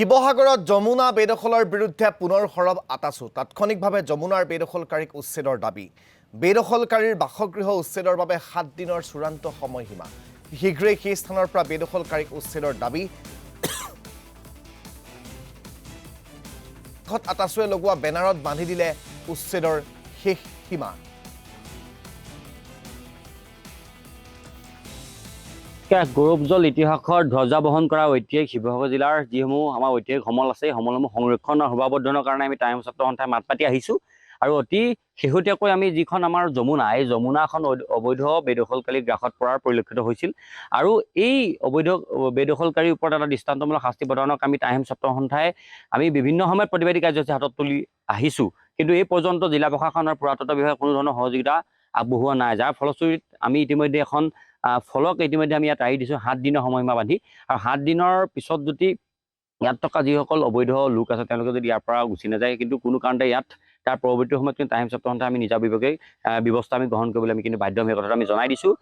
শিৱসাগৰত যমুনা বেদখলৰ বিৰুদ্ধে পুনৰ সৰব আটাচু তাৎক্ষণিকভাৱে যমুনাৰ বেদখলকাৰীক উচ্ছেদৰ দাবী বেদখলকাৰীৰ বাসগৃহ উচ্ছেদৰ বাবে 7 দিনৰ চূড়ান্ত সময়সীমা শীঘ্ৰেই সেই স্থানৰ পৰা বেদখলকাৰীক উচ্ছেদৰ দাবী আটাচুৱে লগোৱা বেনাৰত বান্ধি দিলে উচ্ছেদৰ শেষ সীমা গৌৰৱজল ইতিহাসৰ ধ্বজা বহন কৰা ঐতিহাসিক শিৱসাগৰ জিলাৰ যিসমূহ আমাৰ ঐতিহাসিক সমল আছে সমলসমূহ সংৰক্ষণ আৰু সভাবৰ্ধনৰ কাৰণে আমি টাইম ছাত্ৰ সন্থাই মাত পাতি আহিছোঁ আৰু অতি শেহতীয়াকৈ আমি যিখন আমাৰ যমুনা এই যমুনাখন অবৈধ বেদখলকাৰীৰ গ্ৰাসত পৰাৰ পৰিলক্ষিত হৈছিল আৰু এই অবৈধ বেদখলকাৰীৰ ওপৰত এটা দৃষ্টান্তমূলক শাস্তি প্ৰদানক আমি টাইম ছাত্ৰ সন্থাই আমি বিভিন্ন সময়ত প্ৰতিবাদী কাৰ্যসূচী হাতত তুলি আহিছোঁ কিন্তু এই পৰ্যন্ত জিলা প্ৰশাসনৰ পুৰাতত্ব বিভাগে কোনো ধৰণৰ সহযোগিতা আগবঢ়োৱা নাই যাৰ ফলশ্ৰুতিত আমি ইতিমধ্যে এখন ফলক ইতিমধ্যে আমি ইয়াত আহি দিছোঁ 7 দিনৰ সময়সীমা বান্ধি আৰু 7 দিনৰ পিছত যদি ইয়াত থকা যিসকল অবৈধ লোক আছে তেওঁলোকে যদি ইয়াৰ পৰা গুচি নাযায় কিন্তু কোনো কাৰণতে ইয়াত তাৰ পৰৱৰ্তী সময়ত কিন্তু টাইম ছাত্ৰ সন্থাই আমি নিজাববীয়াকৈ ব্যৱস্থা আমি গ্ৰহণ কৰিবলৈ আমি কিন্তু বাধ্য হ'ম এই কথাটো আমি জনাই দিছোঁ